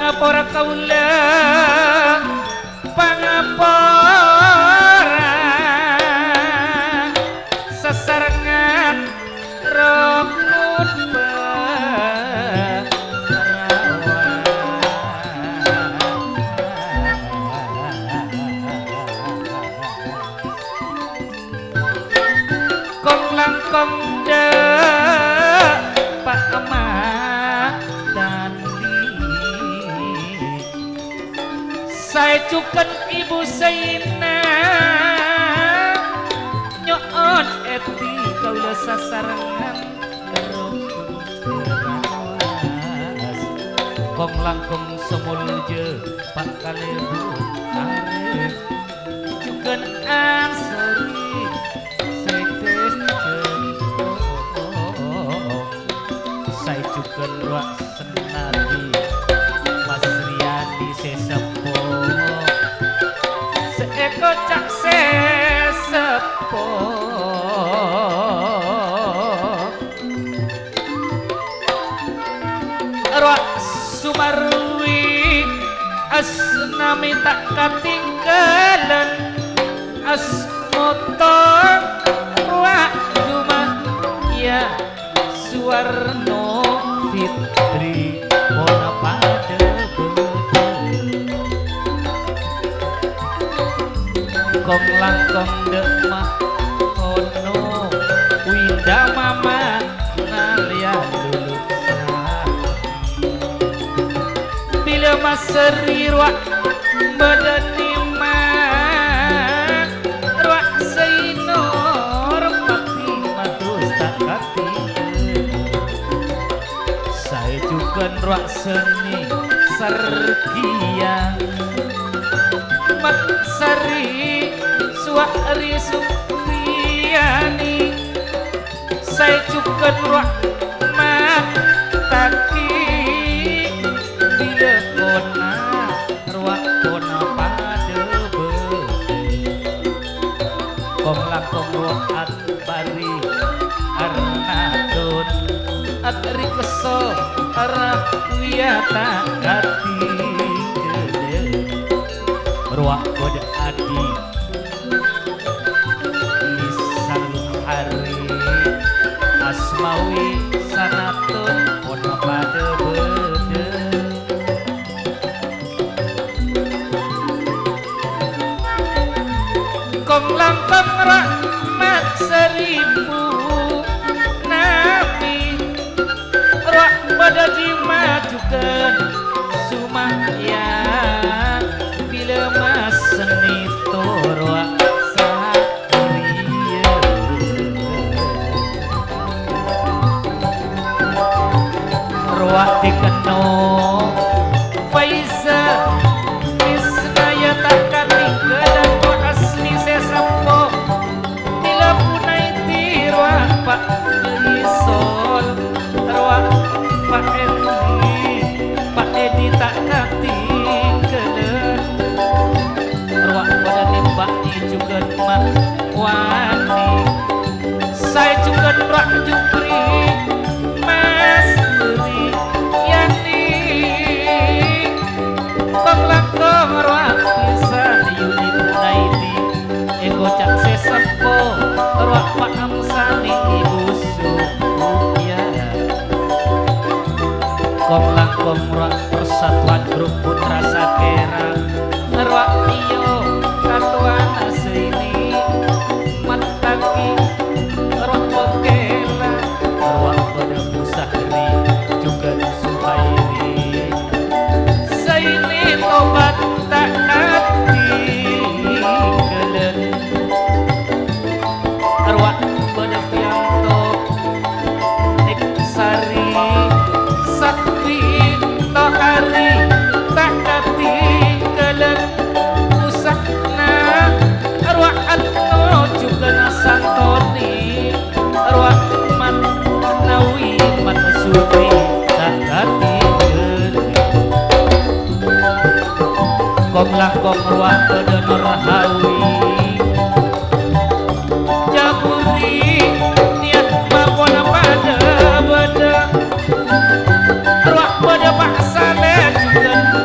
pangapora kaula pangapora sesarengan rokut kong langkong de Pak Ahmad saya cukan ibu Saina nyoon eti kaula sasarengan rawas kong langkung semulje Pak Kalebu Arif cukan ansori sekes jempol saya cukan ruak senadi Mas Riyadi sesepo seeko cak sesepo ruak Sumarwi asnami tak katinggalan asmotong ruak Juma ya Suwarno Fitri Mona pada kong langkong demah ono winda mama nalia luluksa bila maseri ruak badanima ruak Sainor pakti matus tak kati saya juga ruak seni sarkia mat sari suari supriyani saya juga ruak mat taki bila kona ruak kona pada kong langkong ruak bari arnadon atri keso arah wiyata gati ruak kode adi lisan hari asmawi sanatun ono pada bede kong langkong rahmat seribu nabi ruak pada dimajukan sumaya bila mas seni torwa sahriya ruak dikeno Faiza Isnaya tak katinggalan ko asli sesampo bila punai ruak Pak Risol ruak Pak Edi tak katinggalan ruak pada nembaknya juga mak wani saya juga ruak jupri mas beri yani kong langkong ruak pisan yuni punaiti ego cak sesepo ruak Pak Amsani ibu Subuya kong langkong ruak persatuan grup putra sakera ruak iyo katuan asini mataki ruak bokela ruak pada musahri juga Suhairi saini tobat tak hati kelen ruak pada Fianto Niksari Sakti Tohari tak hati kelen usahna arwah Atno juga nasantoni arwah man nawi man suri tak hati kong langkong ruang kedonor hawi jaburi niat mapona pada beda ruang pada Pak Saleh juga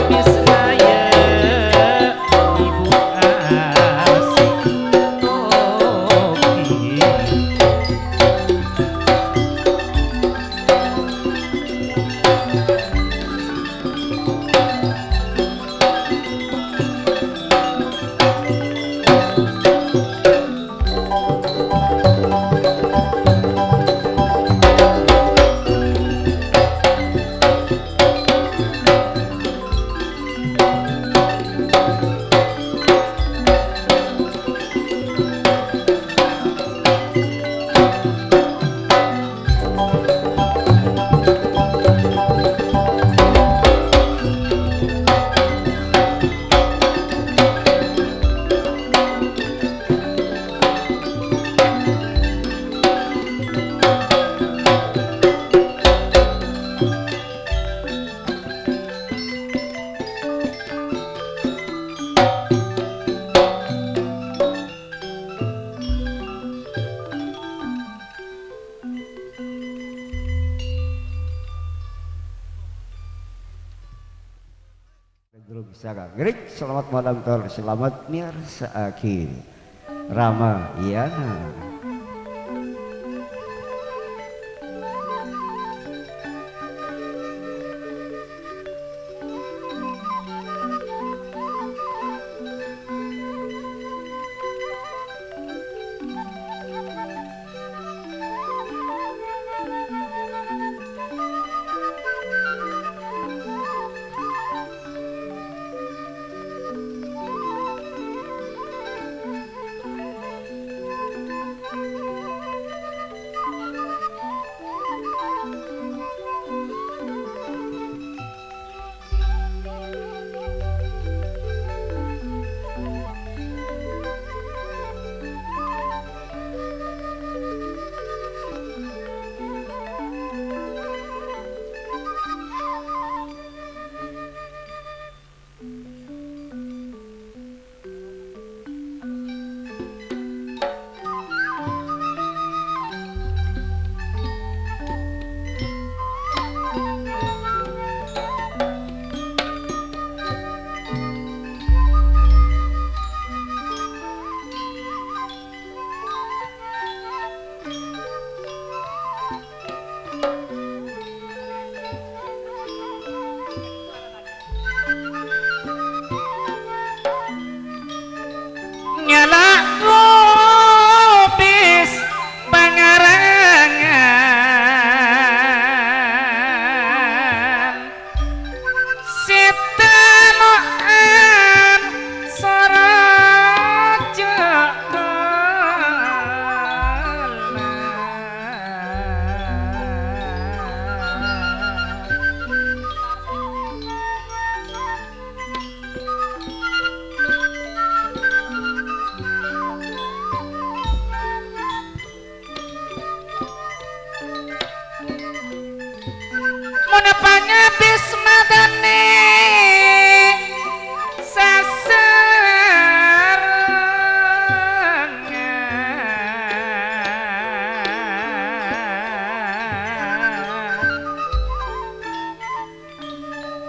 bisnaya ibu asih toki Gerik, selamat malam tor, selamat miarsa akhir Ramayana.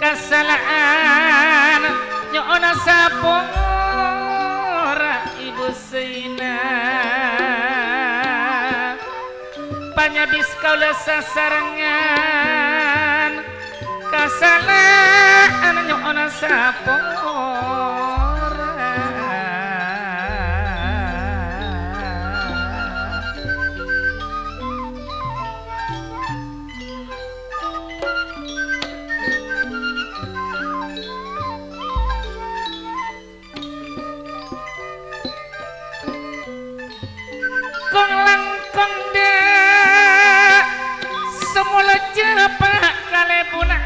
Kasalaan nyoona sapora ibu seina panyabis kaula sasarengan kasalaan nyoona sapora kong langkong de semula jepak kalebunar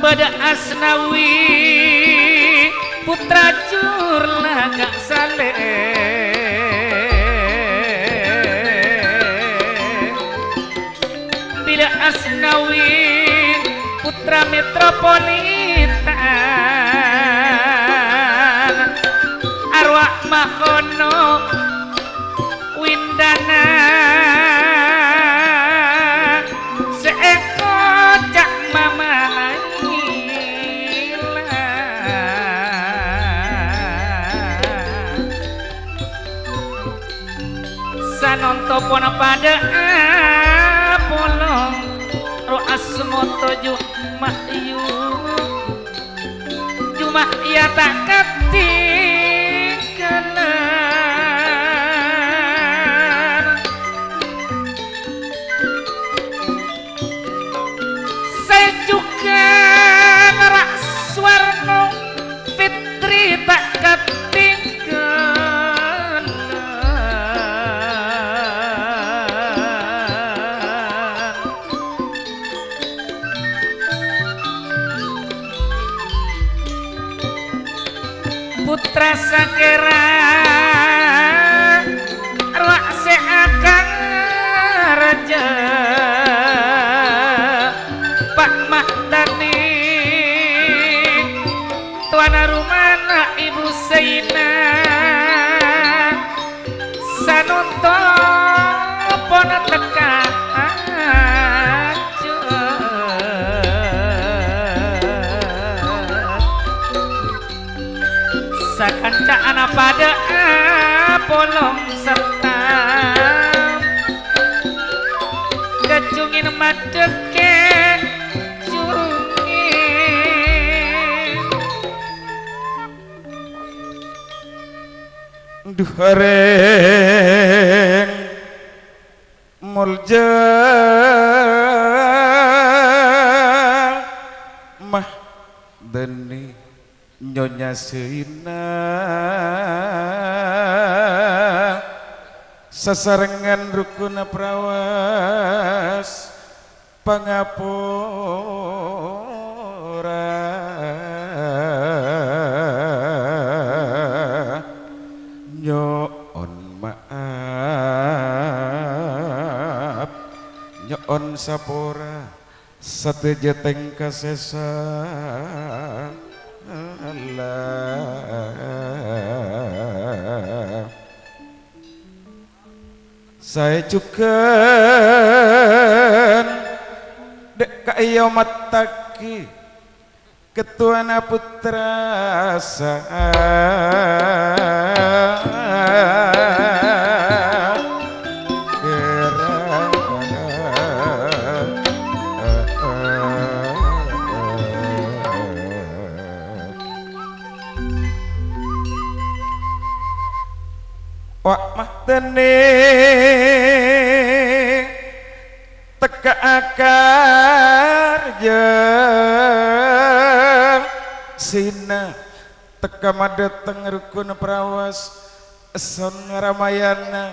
pada Asnawi putra Jurlaga Saleh Bida Asnawi putra metropolitan arwah Mahono Windana seekor cak mama sanonto pona pada polong ro asmoto jumah ia tak ketinggalan saya juga ngerak swarno fitri tak ketinggalan putra sakera arwah seakang raja Pak Mahdani tuana rumana Ibu Seina sanunto pona teka sakancaan pada polong serta kecungin madeke cungin duhareng mulja mah deni Nyonya Seina sasarengan rukuna prawas pangapura nyoon maaf nyoon sapora sateja teng kasesa Allah saya juga dek kaya mataki ketuana putra Wak Mahdani teka akarja Sina teka madeteng rukun prawas eson Ramayana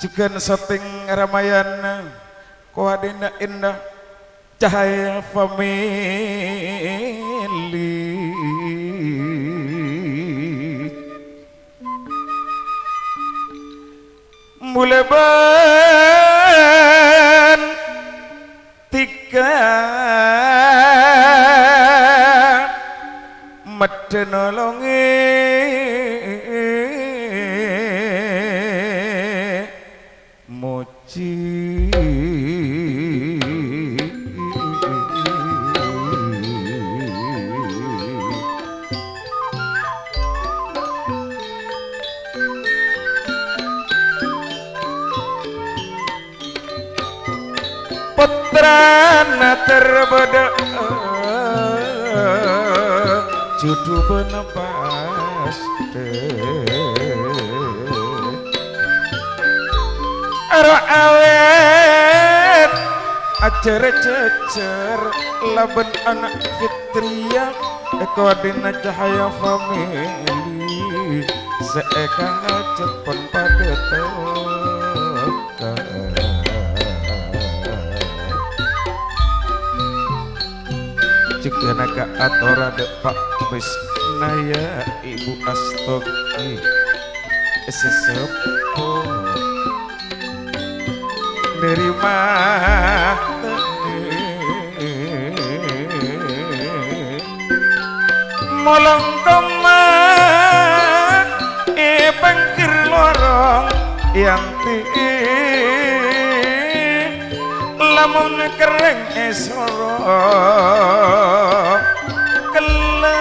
juga sating Ramayana kuadina indah cahaya family muleban tiga medenolongi muji putrana terbeda judu benepas arwah awet ajar cecer laban anak fitria eko dina cahaya family seeka cepon pada toka juga naga atora de Pak Bisnaya Ibu Astoki sesepuh dari molong komat bangkir lorong yang lamun kereng esoro kelang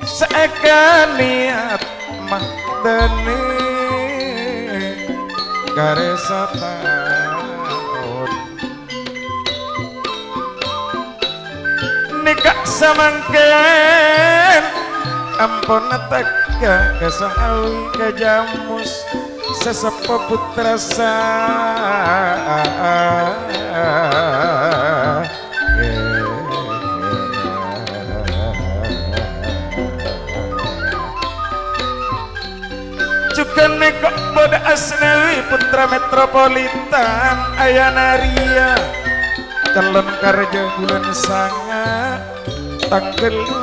seakan niat mahdani karesa tahun nikah samangken ampun teka kesahawi kejamus sesepuh putra juga nekok boda asnawi putra metropolitan ayana ria calon karja bulan sanga tanggal 12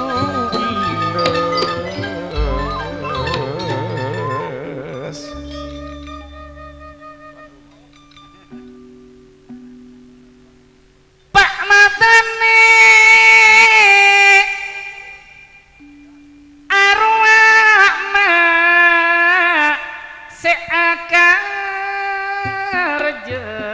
Pak Matane arwah ma seakan kerja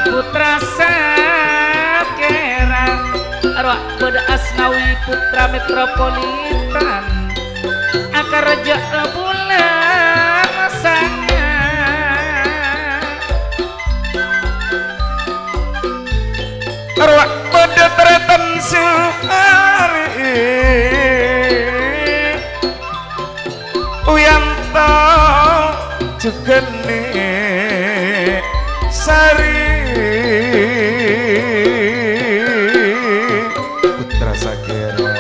putra sakerang arwah beda asnawi putra metropolitan akar raja bulan sanga arwah beda tretan suhari uyanto juga nih sari putra sakera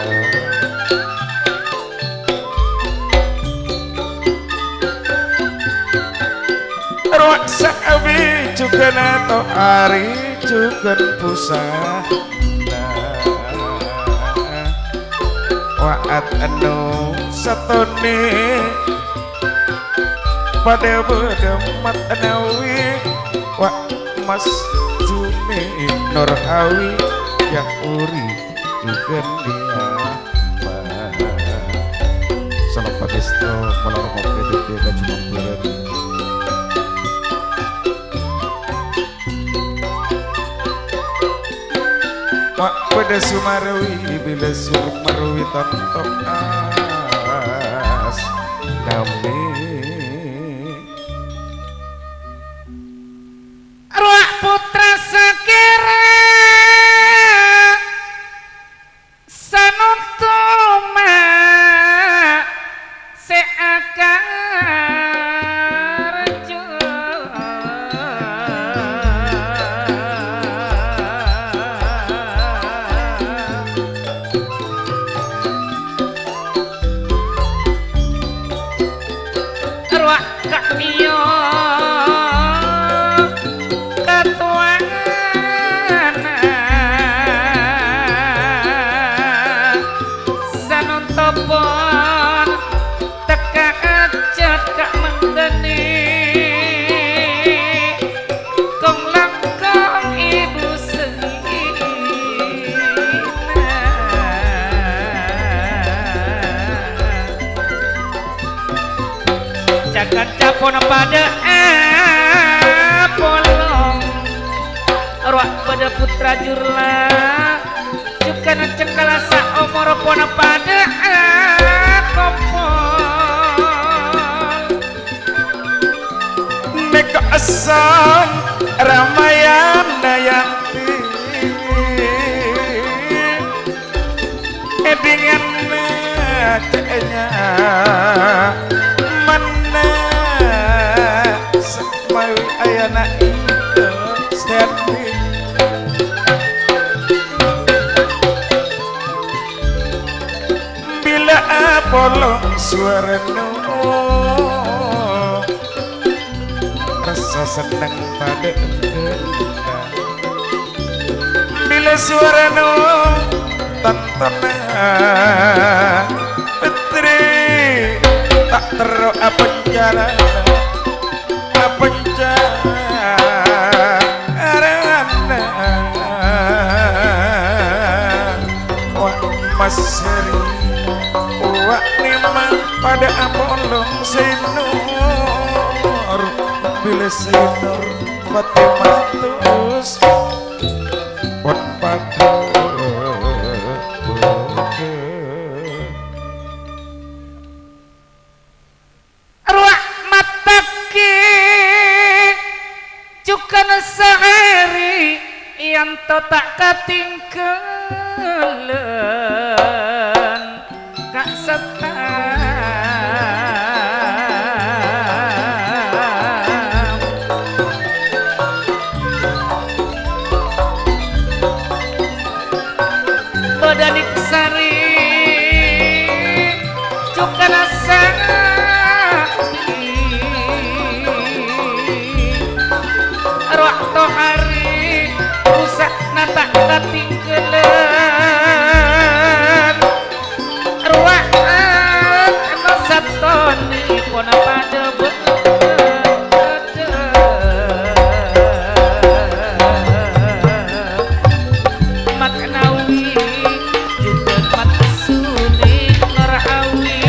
arwah sahabi juga nato ari juga pusat waat anu satone pada bedemat anawi wa mas Juni Nurhawi yang uri juga dia salam padesto malam kopi di cuma beren wa pada Sumarwi bila Sumarwi tontok as kami arwah putra sakera sanutuma seakan pona pada polong arwah pada putra jurla cukana cengkala sa omor pona pada kompol neka asam ramayana yanti dengan kayaknya mana semai ayana itu standing bila polong suara rasa senang pada bila suara tantana petri tak teru penjara wak maseri wak nimang pada apolong sinur bila sinur Fatimatus buat pada arwah mataki cukana sehari yang tak katinggalan kak setam badanik sari cukana arwah tohari rusak nata katinggalan arwah satoni pona pada maknawi juga maksuni narawi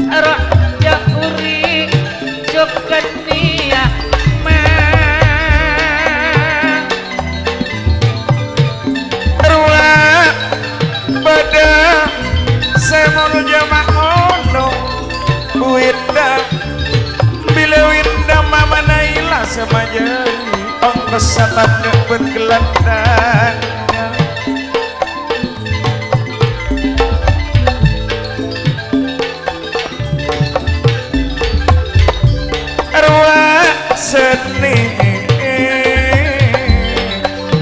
arwah jakuri jokania arwah pada semul jamak ono winda bila winda mama naila semajari ongkos satapnya bergelandang arwah seni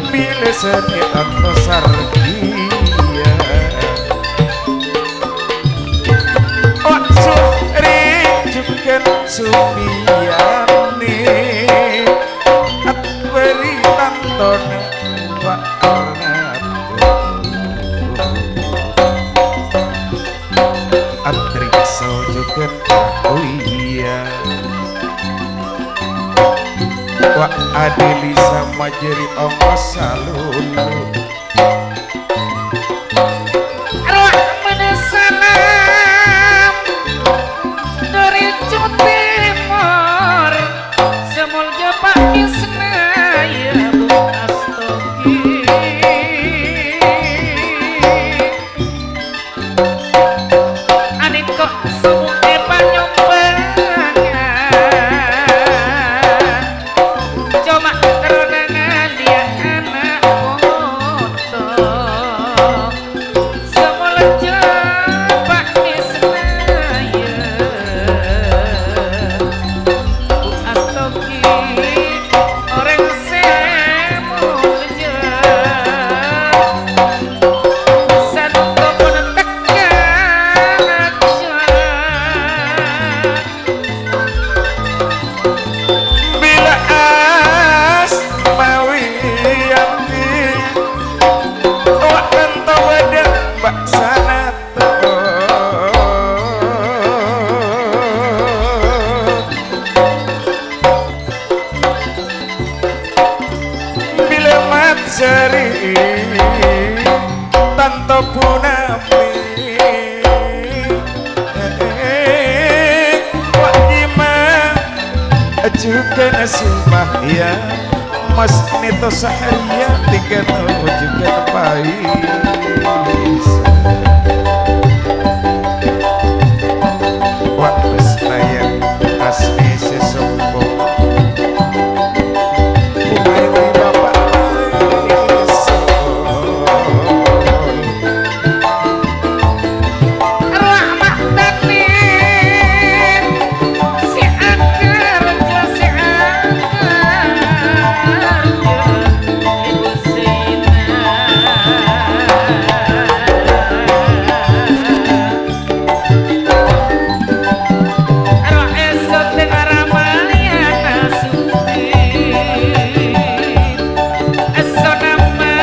bila seni atau sargia suri jukan supiani at beri tanton wa antrik sojukan iya wa adili sama jeri ongkos salulu arwah menesalam dari Timur semul jepak isnaya bu astogi anik kok semuke panyombangan cuma keronangan dia anak foto semul jepak isnaya bu astogi orang semul satu pun tekan bila as mawi yanti wak rento badan bak sanato bila mat seri tanto punami sumpah ya Mas Nito Sahaya tiga juga pais wak wis naya asli sesompo umeti bapak Arwah Mahtanin si Angger si Angger Ibu Sina Arwah esok dengan Ramayana Suti esok nama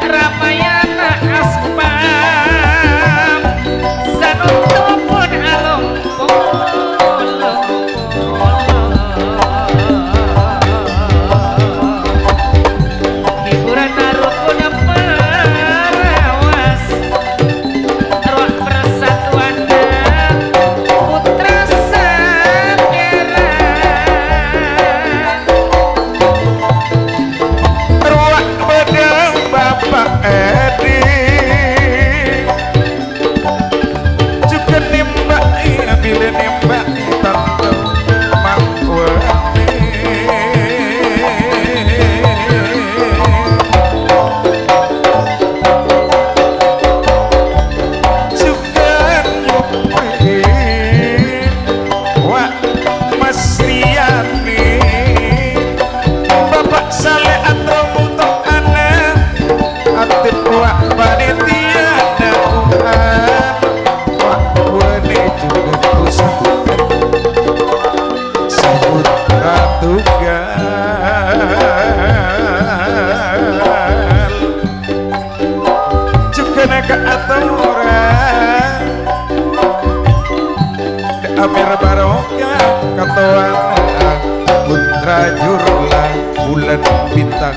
Ramayana Aspam sanutupun alom hiburan rukun perawas ruang persatuan dan putra sakera ruak bedang bapak Edi juga nembak ya bila nembak tante makwani juga nyupiin wak Mas Riani Bapak Saleh atau mutok anak Atip wak panitia dakuan wak wene juga pusat sebut ratugal juga naga atau orang Amir Baroka katoan putra jurlah bulan bintang